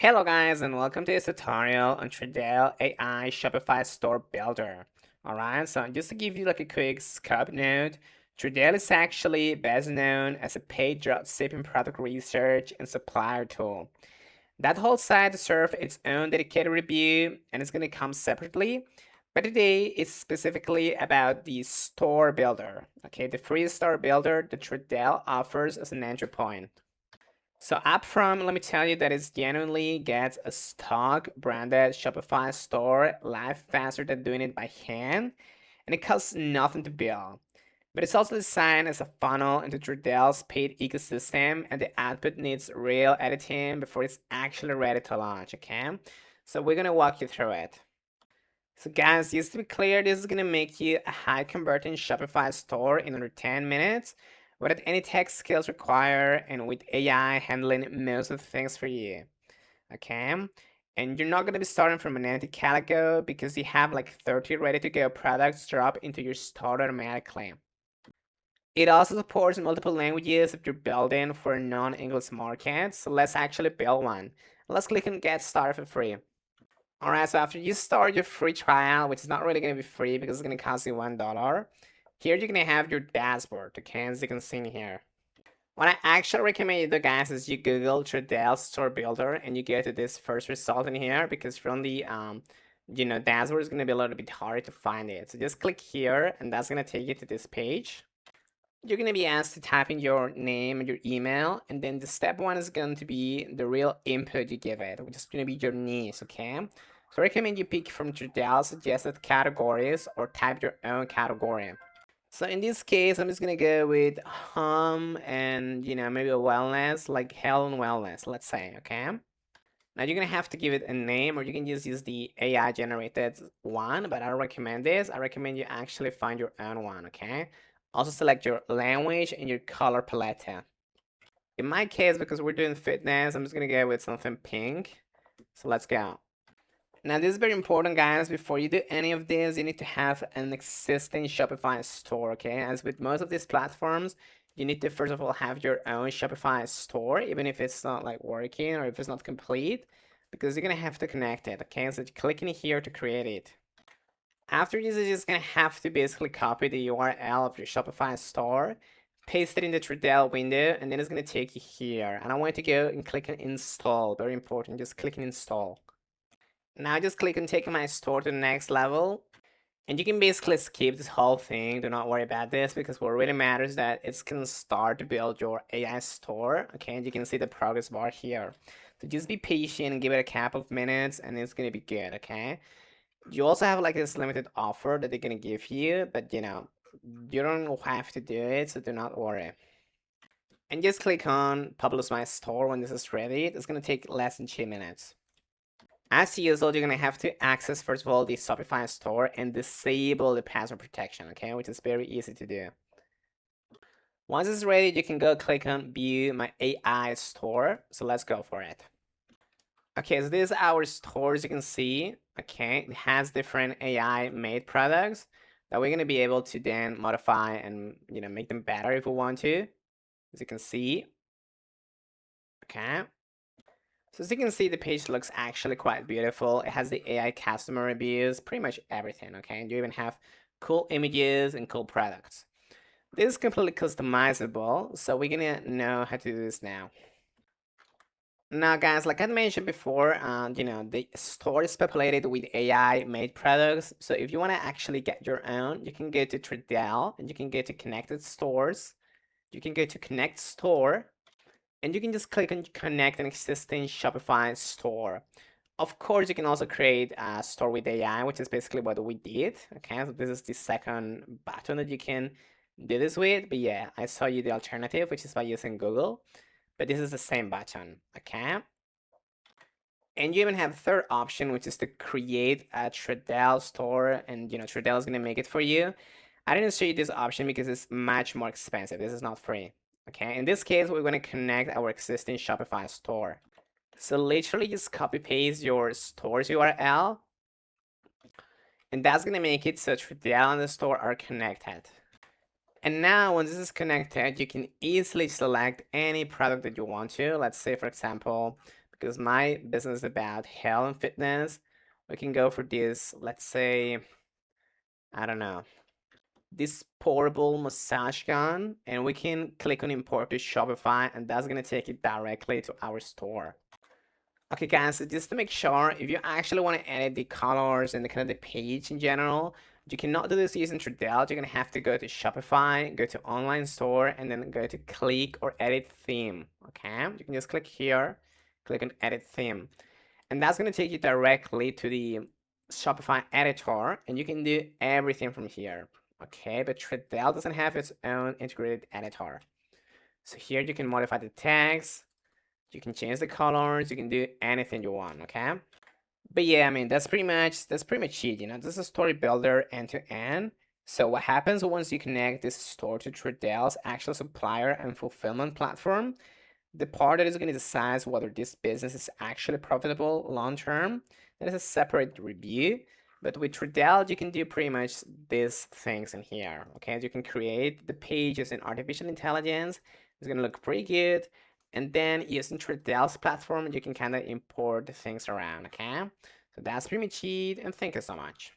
Hello guys and welcome to this tutorial on Tradelle AI Shopify Store Builder. Alright, so just to give you like a quick scope note, Tradelle is actually best known as a paid dropshipping product research and supplier tool. That whole site serves its own dedicated review and it's going to come separately. But today is specifically about the store builder, okay, the free store builder that Tradelle offers as an entry point. So upfront, let me tell you that it genuinely gets a stock branded Shopify store live faster than doing it by hand, and it costs nothing to build. But it's also designed as a funnel into Tradelle's paid ecosystem, and the output needs real editing before it's actually ready to launch, okay? So we're gonna walk you through it. So guys, just to be clear, this is gonna make you a high converting Shopify store in under 10 minutes without any tech skills required and with AI handling most of the things for you. Okay? And you're not gonna be starting from an empty calico because you have like 30 ready to go products drop into your store automatically. It also supports multiple languages if you're building for a non-English market. So let's actually build one. Let's click on get started for free. Alright, so after you start your free trial, which is not really going to be free because it's going to cost you $1, here you're going to have your dashboard, okay, as you can see in here. What I actually recommend you do, guys, is you Google Tradelle Store Builder and you get to this first result in here because from the dashboard is going to be a little bit hard to find it. So just click here and that's going to take you to this page. You're going to be asked to type in your name and your email, and then the step one is going to be the real input you give it, which is going to be your needs, okay? So I recommend you pick from Tradelle suggested categories or type your own category. So in this case, I'm just going to go with home and, maybe a wellness, like health and wellness, let's say, okay? Now you're going to have to give it a name, or you can just use the AI generated one, but I don't recommend this. I recommend you actually find your own one, okay? Also select your language and your color palette. In my case, because we're doing fitness, I'm just gonna go with something pink. So let's go. Now this is very important, guys. Before you do any of this, you need to have an existing Shopify store, okay? As with most of these platforms, you need to first of all have your own Shopify store, even if it's not like working or if it's not complete, because you're gonna have to connect it, okay? So click in here to create it. After this, you're just gonna have to basically copy the URL of your Shopify store, paste it in the Tradelle window, and then it's gonna take you here. And I want you to go and click on install. Very important, just click on install. Now just click on taking my store to the next level. And you can basically skip this whole thing. Do not worry about this because what really matters is that it's gonna start to build your AI store. Okay, and you can see the progress bar here. So just be patient and give it a couple of minutes and it's gonna be good, okay? You also have like this limited offer that they're gonna give you, but you don't have to do it, so do not worry. And just click on publish my store when this is ready. It's gonna take less than 2 minutes. As usual, you're gonna have to access first of all the Shopify store and disable the password protection, okay, which is very easy to do. Once it's ready, you can go click on view my AI store. So let's go for it. Okay, so this is our store, as you can see. Okay, it has different AI made products that we're gonna be able to then modify and make them better if we want to, as you can see. Okay, so as you can see, the page looks actually quite beautiful. It has the AI customer reviews, pretty much everything. Okay, and you even have cool images and cool products. This is completely customizable, so we're gonna know how to do this now. Now, guys, like I mentioned before, the store is populated with AI-made products. So if you want to actually get your own, you can go to Tradelle and you can go to Connected Stores. You can go to Connect Store, and you can just click on Connect an existing Shopify store. Of course, you can also create a store with AI, which is basically what we did. Okay, so this is the second button that you can do this with. But yeah, I saw you the alternative, which is by using Google. But this is the same button, okay? And you even have a third option, which is to create a Tradelle store, and Tradelle is gonna make it for you. I didn't show you this option because it's much more expensive. This is not free, okay? In this case, we're gonna connect our existing Shopify store. So literally just copy paste your store's URL, and that's gonna make it so Tradelle and the store are connected. And now when this is connected, you can easily select any product that you want to. Let's say, for example, because my business is about health and fitness, we can go for this, let's say, I don't know, this portable massage gun, and we can click on import to Shopify, and that's gonna take it directly to our store. Okay, guys, so just to make sure, if you actually want to edit the colors and the kind of the page in general, you cannot do this using Tradelle. You're gonna have to go to Shopify, go to online store, and then go to click or edit theme. Okay, you can just click here, click on edit theme, and that's gonna take you directly to the Shopify editor, and you can do everything from here. Okay, but Tradelle doesn't have its own integrated editor. So here you can modify the text, you can change the colors, you can do anything you want, okay? But yeah, I mean, that's pretty much it, you know. This is a story builder end to end. So what happens once you connect this store to Tradelle's actual supplier and fulfillment platform? The part that is going to decide whether this business is actually profitable long term, that is a separate review. But with Tradelle, you can do pretty much these things in here. Okay, you can create the pages in artificial intelligence. It's going to look pretty good. And then using Tradelle's platform, you can kind of import things around. Okay, so that's pretty much it. And thank you so much.